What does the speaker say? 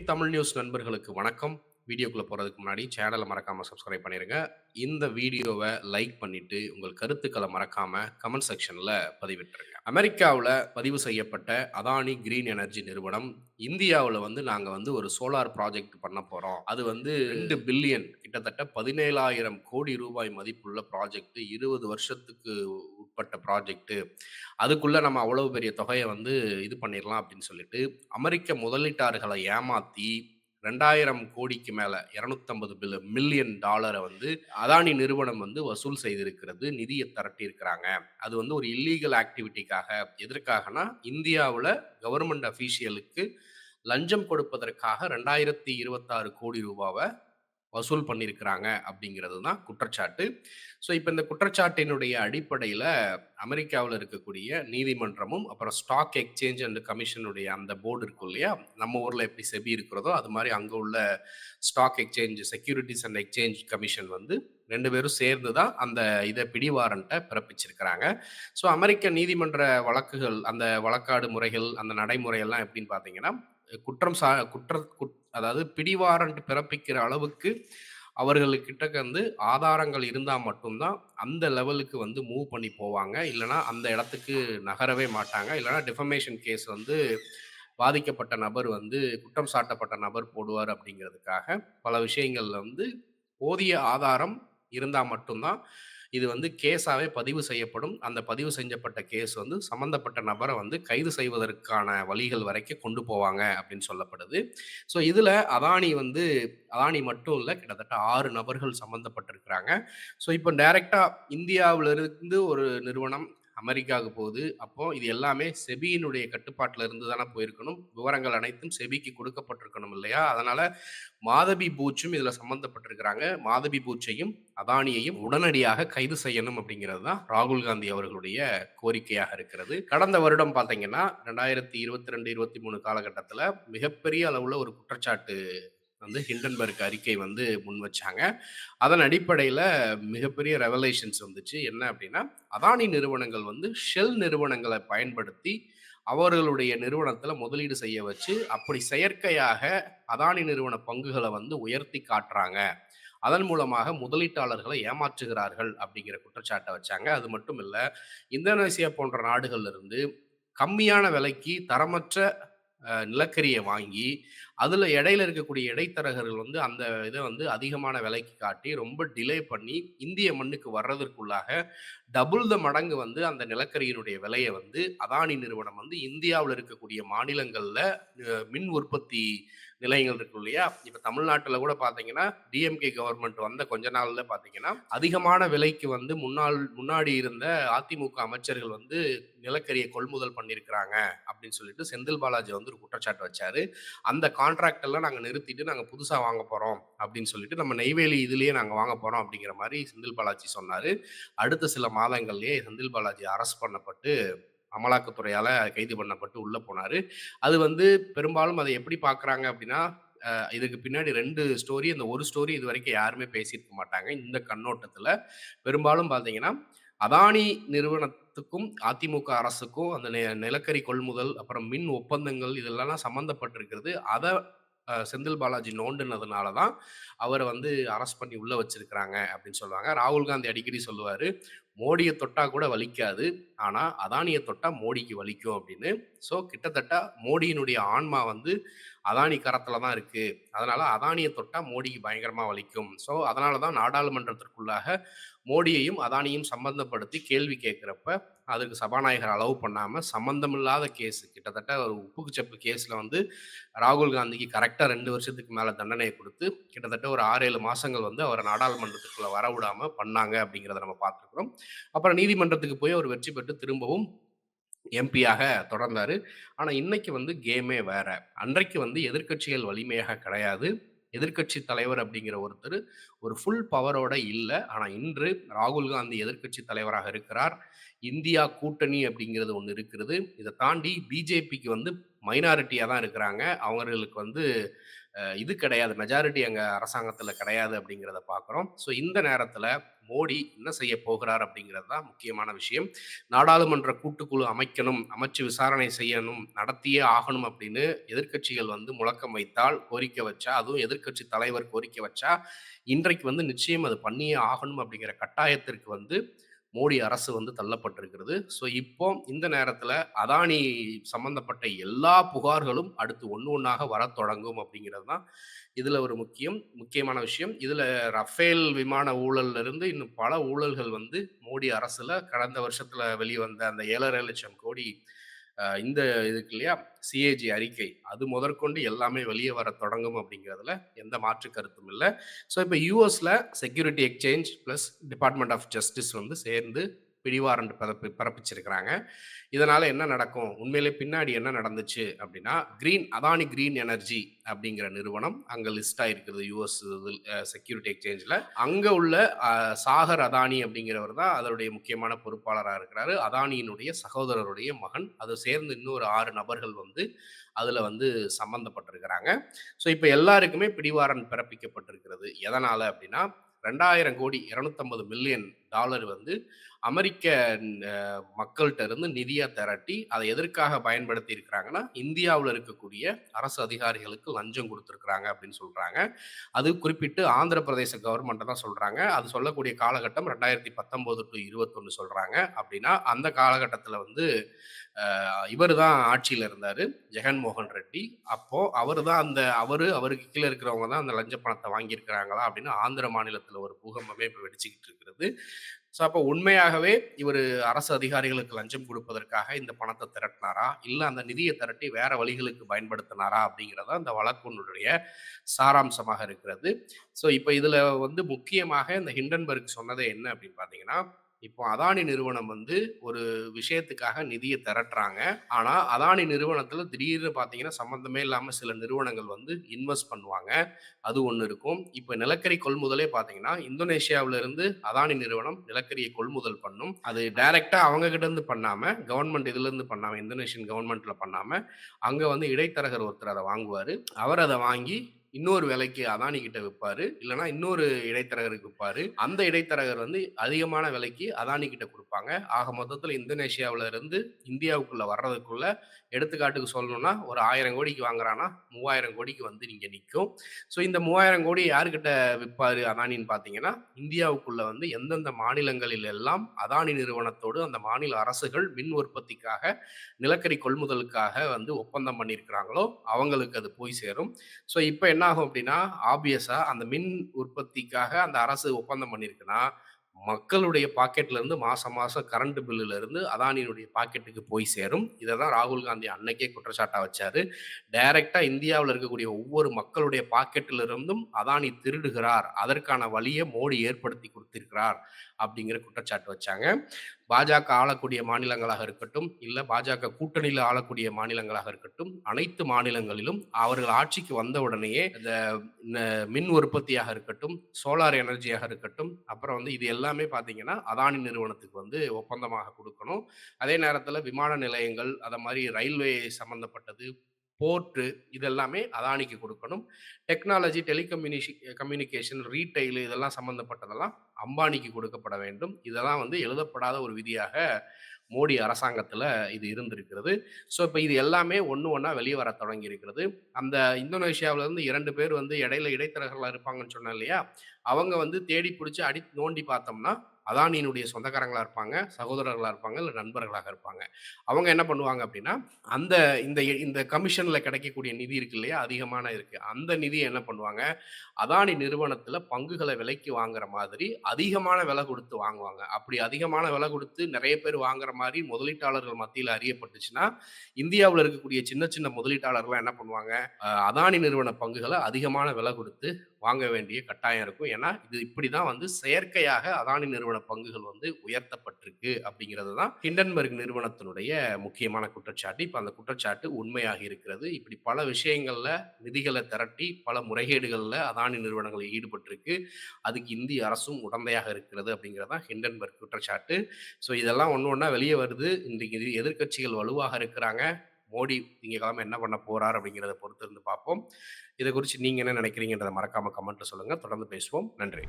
Tamil news நண்பர்களுக்கு வணக்கம். வீடியோக்குள்ள போறதுக்கு முன்னாடி சேனலை மறக்காம சப்ஸ்கிரைப் பண்ணிருங்க. இந்த வீடியோவை லைக் பண்ணிட்டு உங்கள் கருத்துக்களை மறக்காம கமெண்ட் செக்ஷன்ல பதிவிட்டுருங்க. அமெரிக்காவுல பதிவு செய்யப்பட்ட அதானி கிரீன் எனர்ஜி நிறுவனம் இந்தியாவுல நாங்க ஒரு சோலார் ப்ராஜெக்ட் பண்ண போறோம். அது 2 பில்லியன் கிட்டத்தட்ட 17,000 கோடி ரூபாய் மதிப்புள்ள ப்ராஜெக்ட். 20 வருஷத்துக்கு உட்பட்ட ப்ராஜெக்ட். அதுக்குள்ள நம்ம அவ்வளவு பெரிய தொகையை இது பண்ணிடலாம் அப்படின்னு சொல்லிட்டு அமெரிக்க முதலீட்டாளர்களை ஏமாத்தி 2000 கோடிக்கு மேல 250 மில்லியன் டாலரை அதானி நிறுவனம் வசூல் செய்திருக்கிறது. நிதியை திரட்டி இருக்கிறாங்க. அது ஒரு இல்லீகல் ஆக்டிவிட்டிக்காக. எதற்காகனா இந்தியாவுல கவர்மெண்ட் அஃபீஷியலுக்கு லஞ்சம் கொடுப்பதற்காக 2026 கோடி ரூபாவை வசூல் பண்ணியிருக்கிறாங்க அப்படிங்கிறது தான் குற்றச்சாட்டு. ஸோ இப்போ இந்த குற்றச்சாட்டினுடைய அடிப்படையில் அமெரிக்காவில் இருக்கக்கூடிய நீதிமன்றமும் அப்புறம் ஸ்டாக் எக்ஸ்சேஞ்ச் அண்ட் கமிஷனுடைய அந்த போர்டு இருக்கும் இல்லையா, நம்ம ஊரில் எப்படி செபி இருக்கிறதோ அது மாதிரி அங்கே உள்ள stock exchange securities and exchange commission ரெண்டு பேரும் சேர்ந்து தான் அந்த இதை பிடிவாரண்ட்டை பிறப்பிச்சிருக்கிறாங்க. ஸோ அமெரிக்க நீதிமன்ற வழக்குகள், அந்த வழக்காடு முறைகள், அந்த நடைமுறையெல்லாம் எப்படின்னு பார்த்தீங்கன்னா, குற்றம் சா குற்ற அதாவது பிடிவாரண்ட் பிறப்பிக்கிற அளவுக்கு அவர்களுக்கிட்ட ஆதாரங்கள் இருந்தா மட்டும்தான் அந்த லெவலுக்கு மூவ் பண்ணி போவாங்க. இல்லன்னா அந்த இடத்துக்கு நகரவே மாட்டாங்க. இல்லன்னா டிஃபமேஷன் கேஸ் பாதிக்கப்பட்ட நபர் குற்றம் சாட்டப்பட்ட நபர் போடுவார் அப்படிங்கிறதுக்காக பல விஷயங்கள்ல போதிய ஆதாரம் இருந்தா மட்டும்தான் இது கேஸாவே பதிவு செய்யப்படும். அந்த பதிவு செய்யப்பட்ட கேஸ் சம்மந்தப்பட்ட நபரை கைது செய்வதற்கான வழிகள் வரைக்கும் கொண்டு போவாங்க அப்படின்னு சொல்லப்படுது. ஸோ இதுல அதானி மட்டும் இல்ல, கிட்டத்தட்ட 6 நபர்கள் சம்மந்தப்பட்டிருக்கிறாங்க. ஸோ இப்போ டைரக்ட்டா இந்தியாவுல இருந்து ஒரு நிறுவனம் அமெரிக்காவுக்கு போகுது. அப்போ இது எல்லாமே செபியினுடைய கட்டுப்பாட்டுல இருந்து தானே போயிருக்கணும். விவரங்கள் அனைத்தும் செபிக்கு கொடுக்கப்பட்டிருக்கணும் இல்லையா? அதனால மாதவி பூச்சும் இதுல சம்பந்தப்பட்டிருக்கிறாங்க. மாதவி பூச்சையும் அதானியையும் உடனடியாக கைது செய்யணும் அப்படிங்கிறது தான் ராகுல் காந்தி அவர்களுடைய கோரிக்கையாக இருக்கிறது. கடந்த வருடம் பார்த்தீங்கன்னா 2022, 23 காலகட்டத்தில் மிகப்பெரிய அளவுல ஒரு குற்றச்சாட்டு ஹிண்டன்பர்க் அறிக்கை முன் வச்சாங்க. அதன் அடிப்படையில் மிகப்பெரிய ரெவலேஷன்ஸ் வந்துச்சு. என்ன அப்படின்னா, அதானி நிறுவனங்கள் ஷெல் நிறுவனங்களை பயன்படுத்தி அவர்களுடைய நிறுவனத்தில் முதலீடு செய்ய வச்சு அப்படி செயற்கையாக அதானி நிறுவன பங்குகளை உயர்த்தி காட்டுறாங்க. அதன் மூலமாக முதலீட்டாளர்களை ஏமாற்றுகிறார்கள் அப்படிங்கிற குற்றச்சாட்டை வச்சாங்க. அது மட்டும் இல்லை, இந்தோனேசியா போன்ற நாடுகள்ல இருந்து கம்மியான விலைக்கு தரமற்ற நிலக்கரியை வாங்கி அதில் இடையில இருக்கக்கூடிய இடைத்தரகர்கள் அந்த இதை அதிகமான விலைக்கு காட்டி ரொம்ப டிலே பண்ணி இந்திய மண்ணுக்கு வர்றதற்குள்ளாக டபுள் த மடங்கு அந்த நிலக்கரியினுடைய விலையை அதானி நிறுவனம் இந்தியாவில் இருக்கக்கூடிய மாநிலங்களில் மின் உற்பத்தி நிலையங்கள் இருக்கு இல்லையா, இப்போ தமிழ்நாட்டில் கூட பார்த்தீங்கன்னா டிஎம்கே கவர்மெண்ட் வந்த கொஞ்ச நாள்ல பார்த்தீங்கன்னா அதிகமான விலைக்கு முன்னாடி இருந்த அதிமுக அமைச்சர்கள் நிலக்கரியை கொள்முதல் பண்ணியிருக்கிறாங்க அப்படின்னு சொல்லிட்டு செந்தில் பாலாஜி ஒரு குற்றச்சாட்டு வச்சாரு. அந்த கான்ட்ராக்ட் எல்லாம் நாங்கள் நிறுத்திட்டு நாங்கள் புதுசாக வாங்க போகிறோம் அப்படின்னு சொல்லிட்டு நம்ம நெய்வேலி இதுலேயே நாங்கள் வாங்க போகிறோம் அப்படிங்கிற மாதிரி செந்தில் பாலாஜி சொன்னார். அடுத்த சில மாதங்கள்லேயே செந்தில் பாலாஜி அரெஸ்ட் பண்ணப்பட்டு அமலாக்கத்துறையால் கைது பண்ணப்பட்டு உள்ளே போனார். அது பெரும்பாலும் அதை எப்படி பார்க்குறாங்க அப்படின்னா, இதுக்கு பின்னாடி 2 ஸ்டோரி. அந்த ஒரு ஸ்டோரி இது வரைக்கும் யாருமே பேசியிருக்க மாட்டாங்க. இந்த கண்ணோட்டத்தில் பெரும்பாலும் பார்த்தீங்கன்னா, அதானி நிறுவனத்துக்கும் அதிமுக அரசுக்கும் அந்த நிலக்கரி கொள்முதல் அப்புறம் மின் ஒப்பந்தங்கள் இதெல்லாம் சம்மந்தப்பட்டிருக்கிறது. அதை செந்தில் பாலாஜி நோண்டுனதுனால தான் அவரை அரெஸ்ட் பண்ணி உள்ள வச்சிருக்கிறாங்க அப்படின்னு சொல்லுவாங்க. ராகுல் காந்தி அடிக்கடி சொல்லுவாரு, மோடியை தொட்டா கூட வலிக்காது, ஆனா அதானியை தொட்டா மோடிக்கு வலிக்கும் அப்படின்னு. ஸோ கிட்டத்தட்ட மோடியினுடைய ஆன்மா அதானி கரத்துல தான் இருக்கு. அதனால அதானியை தொட்டா மோடிக்கு பயங்கரமா வலிக்கும். ஸோ அதனால தான் நாடாளுமன்றத்திற்குள்ளாக மோடியையும் அதானியும் சம்பந்தப்படுத்தி கேள்வி கேட்கிறப்ப அதுக்கு சபாநாயகர் அலோவ் பண்ணாம சம்பந்தமில்லாத கேஸ், கிட்டத்தட்ட ஒரு உப்புக்கு சப்பு கேஸ்ல ராகுல் காந்திக்கு கரெக்டா 2 வருஷத்துக்கு மேல தண்டனையை கொடுத்து கிட்டத்தட்ட ஒரு 6-7 மாசங்கள் அவரை நாடாளுமன்றத்துக்குள்ள வரவிடாம பண்ணாங்க அப்படிங்கிறத நம்ம பார்த்துருக்கிறோம். அப்புறம் நீதிமன்றத்துக்கு போய் அவர் வெற்றி பெற்று திரும்பவும் எம்பியாக தொடர்ந்தாரு. ஆனா இன்னைக்கு கேமே வேற. அன்றைக்கு எதிர்க்கட்சிகள் வலிமையாக கிடையாது. எதிர்க்கட்சி தலைவர் அப்படிங்கிற ஒருத்தர் ஒரு ஃபுல் பவரோட இல்ல. ஆனா இன்று ராகுல் காந்தி எதிர்க்கட்சி தலைவராக இருக்கிறார். இந்தியா கூட்டணி அப்படிங்கிறது ஒண்ணு இருக்கிறது. இத தாண்டி பிஜேபிக்கு மைனாரிட்டியா தான் இருக்கிறாங்க. அவங்களுக்கு இது கிடையாது. மெஜாரிட்டி அங்க அரசாங்கத்துல கிடையாது அப்படிங்கிறத பார்க்குறோம். ஸோ இந்த நேரத்துல மோடி என்ன செய்ய போகிறார் அப்படிங்கிறது தான் முக்கியமான விஷயம். நாடாளுமன்ற கூட்டுக்குழு அமைக்கணும், அமைச்சு விசாரணை செய்யணும், நடத்தியே ஆகணும் அப்படின்னு எதிர்க்கட்சிகள் வந்து முழக்கம் வைத்தால், கோரிக்கை வச்சா, அதுவும் எதிர்க்கட்சி தலைவர் கோரிக்கை வச்சா, இன்றைக்கு வந்து நிச்சயம் அது பண்ணியே ஆகணும் அப்படிங்கிற கட்டாயத்திற்கு வந்து மோடி அரசு வந்து தள்ளப்பட்டிருக்கிறது. ஸோ இப்போ இந்த நேரத்துல அதானி சம்பந்தப்பட்ட எல்லா புகார்களும் அடுத்து ஒண்ணு ஒண்ணாக வரத் தொடங்கும் அப்படிங்கிறது தான் இதுல ஒரு முக்கியமான விஷயம். இதுல ரஃபேல் விமான ஊழல்ல இருந்து இன்னும் பல ஊழல்கள் வந்து மோடி அரசுல கடந்த வருஷத்துல வெளிவந்த அந்த 7,500,000 கோடி இந்த இதுக்கு இல்லையா சிஏஜி அறிக்கை அது முதற்கொண்டு எல்லாமே வெளியே வர தொடங்கும் அப்படிங்கிறதுல எந்த மாற்று கருத்தும் இல்லை. ஸோ இப்போ யூஎஸ்ல security exchange plus department of justice வந்து சேர்ந்து பிடிவாரண்ட் பிறப்பிச்சிருக்கிறாங்க. இதனால என்ன நடக்கும்? உண்மையிலே பின்னாடி என்ன நடந்துச்சு அப்படின்னா, அதானி கிரீன் எனர்ஜி அப்படிங்கிற நிறுவனம் அங்க லிஸ்ட் ஆயிருக்கிறது யுஎஸ் செக்யூரிட்டி எக்ஸ்சேஞ்ச்ல. அங்க உள்ள சாகர் அதானி அப்படிங்கிறவர் தான் அதனுடைய முக்கியமான பொறுப்பாளரா இருக்கிறாரு. அதானியினுடைய சகோதரருடைய மகன். அது சேர்ந்து இன்னொரு 6 நபர்கள் வந்து அதுல வந்து சம்பந்தப்பட்டிருக்கிறாங்க. ஸோ இப்ப எல்லாருக்குமே பிடிவாரண்ட் பிறப்பிக்கப்பட்டிருக்கிறது. எதனால அப்படின்னா, 2,000 கோடி $250 மில்லியன் வந்து அமெரிக்க மக்கள்கிட்ட இருந்து நிதியா திரட்டி அதை எதற்காக பயன்படுத்தி இருக்கிறாங்கன்னா, இந்தியாவில் இருக்கக்கூடிய அரசு அதிகாரிகளுக்கு லஞ்சம் கொடுத்துருக்குறாங்க அப்படின்னு சொல்றாங்க. அது குறிப்பிட்டு ஆந்திர பிரதேச கவர்மெண்ட் தான் சொல்றாங்க. அது சொல்லக்கூடிய காலகட்டம் 2019 டு 21 சொல்றாங்க. அப்படின்னா அந்த காலகட்டத்தில் வந்து இவர் தான் ஆட்சியில் இருந்தார், ஜெகன்மோகன் ரெட்டி. அப்போ அவர் தான் அவருக்கு கீழே இருக்கிறவங்க தான் அந்த லஞ்ச பணத்தை வாங்கியிருக்கிறாங்களா அப்படின்னு ஆந்திர மாநிலத்தில் ஒரு பூகம்பமே இப்போ வெடிச்சுக்கிட்டு இருக்கிறது. ஸோ அப்போ உண்மையாகவே இவர் அரசு அதிகாரிகளுக்கு லஞ்சம் கொடுப்பதற்காக இந்த பணத்தை திரட்டினாரா, இல்லை அந்த நிதியை திரட்டி வேற வழிகளுக்கு பயன்படுத்தினாரா அப்படிங்கிறதா இந்த வழக்கினுடைய சாராம்சமாக இருக்கிறது. ஸோ இப்போ இதில் வந்து முக்கியமாக இந்த ஹிண்டன்பர்க் சொன்னதே என்ன அப்படின்னு பார்த்தீங்கன்னா, இப்போ அதானி நிறுவனம் வந்து ஒரு விஷயத்துக்காக நிதியை திரட்டுறாங்க. ஆனா அதானி நிறுவனத்துல திடீர்னு பார்த்தீங்கன்னா, சம்மந்தமே இல்லாம சில நிறுவனங்கள் வந்து இன்வெஸ்ட் பண்ணுவாங்க. அது ஒண்ணு இருக்கும். இப்ப நிலக்கரி கொள்முதலே பார்த்தீங்கன்னா, இந்தோனேஷியாவுல இருந்து அதானி நிறுவனம் நிலக்கரியை கொள்முதல் பண்ணும். அது டைரக்ட்டா அவங்க கிட்ட இருந்து பண்ணாம, கவர்ன்மெண்ட் இதுலருந்து பண்ணாம, இந்தோனேஷியன் கவர்ன்மெண்ட்ல பண்ணாம, அங்க வந்து இடைத்தரகர் ஒருத்தர் அத வாங்குவாரு. அவர் அத வாங்கி இன்னொரு விலைக்கு அதானி கிட்ட விப்பாரு. இல்லன்னா இன்னொரு இடைத்தரகருக்கு விப்பாரு. அந்த இடைத்தரகர் வந்து அதிகமான விலைக்கு அதானி கிட்ட குடுப்பாங்க. ஆக மொத்தத்துல இந்தோனேஷியாவுல இருந்து இந்தியாவுக்குள்ள வர்றதுக்குள்ள எடுத்துக்காட்டுக்கு சொல்லணும்னா, ஒரு 1000 கோடிக்கு வாங்குறான்னா, 3000 கோடிக்கு வந்து இங்க நிக்கும். ஸோ இந்த 3000 கோடி யார்கிட்ட விப்பாரு அதானின்னு பார்த்தீங்கன்னா, இந்தியாவுக்குள்ள வந்து எந்தெந்த மாநிலங்களில் எல்லாம் அதானி நிறுவனத்தோடு அந்த மாநில அரசுகள் மின் உற்பத்திக்காக, நிலக்கரி கொள்முதலுக்காக வந்து ஒப்பந்தம் பண்ணியிருக்கிறாங்களோ, அவங்களுக்கு அது போய் சேரும். ஸோ இப்ப என்ன ஆகும் அப்படின்னா, ஆப்வியஸா அந்த மின் உற்பத்திக்காக அந்த அரசு ஒப்பந்தம் பண்ணியிருக்குன்னா, மக்களுடைய பாக்கெட்ல இருந்து மாசம் மாசம் கரண்ட் பில்லுல இருந்து அதானியினுடைய பாக்கெட்டுக்கு போய் சேரும். இத தான் ராகுல் காந்தி அன்னைக்கே குற்றச்சாட்டா வச்சாரு. டைரக்ட்டா இந்தியாவுல இருக்கக்கூடிய ஒவ்வொரு மக்களுடைய பாக்கெட்ல இருந்தும் அதானி திருடுகிறார். அதற்கான வழிய மோடி ஏற்படுத்தி குடுத்திருக்கிறார். அப்படிங்கிற குற்றச்சாட்டு வச்சாங்க. பாஜக ஆளக்கூடிய மாநிலங்களாக இருக்கட்டும், இல்ல பாஜக கூட்டணியில ஆளக்கூடிய மாநிலங்களாக இருக்கட்டும், அனைத்து மாநிலங்களிலும் அவர்கள் ஆட்சிக்கு வந்த உடனேயே இந்த மின் உற்பத்தியாக இருக்கட்டும், சோலார் எனர்ஜியாக இருக்கட்டும், அப்புறம் வந்து இது எல்லாமே பார்த்தீங்கன்னா, அதானி நிறுவனத்துக்கு வந்து ஒப்பந்தமாக குடுக்கணும். அதே நேரத்தில விமான நிலையங்கள், அத மாரி ரயில்வே சம்மந்தப்பட்டது, போர்ட்டு இது எல்லாமே அதானிக்கு குடுக்கணும். டெக்னாலஜி, கம்யூனிகேஷன், ரீட்டெயில் இதெல்லாம் சம்மந்தப்பட்டதெல்லாம் அம்பானிக்கு கொடுக்கப்பட வேண்டும். இதெல்லாம் வந்து எழுதப்படாத ஒரு விதியாக மோடி அரசாங்கத்தில இது இருந்திருக்கிறது. ஸோ, இப்ப இது எல்லாமே ஒண்ணு ஒண்ணா வெளிய வரத் தொடங்கி இருக்கிறது. அந்த இந்தோனேஷியாவிலிருந்து 2 பேர் வந்து இடையில இடைத்தரகர்களா இருப்பாங்கன்னு சொன்னேன் இல்லையா? அவங்க வந்து தேடி புடிச்சு நோண்டி பார்த்தோம்னா, அதானியினுடைய சொந்தக்காரங்களா இருப்பாங்க, சகோதரர்களா இருப்பாங்க, இல்ல நண்பர்களாக இருப்பாங்க. அவங்க என்ன பண்ணுவாங்க அப்படின்னா, அந்த இந்த இந்த கமிஷன்ல கிடைக்கக்கூடிய நிதி இருக்கு இல்லையா? அதிகமான இருக்கு. அந்த நிதிய என்ன பண்ணுவாங்க, அதானி நிறுவனத்தில பங்குகள விலைக்கு வாங்குற மாதிரி அதிகமான விலை குடுத்து வாங்குவாங்க. அப்படி அதிகமான விலை குடுத்து நெறைய பேர் வாங்குற மாரி முதலீட்டாளர்கள் மத்தியில அறியப்பட்டுச்சுன்னா, இந்தியாவுல இருக்கக்கூடிய சின்ன சின்ன முதலீட்டாளர்கள்லாம் என்ன பண்ணுவாங்க, அதானி நிறுவன பங்குகள அதிகமான விலை குடுத்து வாங்க வேண்டிய கட்டாயம் இருக்கும். ஏன்னா, இது இப்படிதான் வந்து செயற்கையாக அதானி நிறுவன பங்குகள் வந்து உயர்த்தப்பட்டிருக்கு அப்படிங்கிறது தான் ஹிண்டன்பர்க் நிறுவனத்தினுடைய முக்கியமான குற்றச்சாட்டு. இப்ப அந்த குற்றச்சாட்டு உண்மையாகி இருக்கிறது. இப்படி பல விஷயங்கள்ல நிதிகள திரட்டி பல முறைகேடுகள்ல அதானி நிறுவனங்கள் ஈடுபட்டிருக்கு. அதுக்கு இந்திய அரசும் உடந்தையாக இருக்கிறது அப்படிங்கிறது தான் ஹிண்டன்பர்க் குற்றச்சாட்டு. ஸோ இதெல்லாம் ஒண்ணு ஒண்ணா வெளிய வருது. இன்றைக்கு எதிர்க்கட்சிகள் வலுவாக இருக்கிறாங்க. மோடி திங்கட்கிழமை என்ன பண்ண போறார் அப்படிங்கிறத பொறுத்து இருந்து பார்ப்போம். இதை குறித்து நீங்கள் என்ன நினைக்கிறீங்கன்றதை மறக்காமல் கமெண்ட்டில் சொல்லுங்கள். தொடர்ந்து பேசுவோம். நன்றி.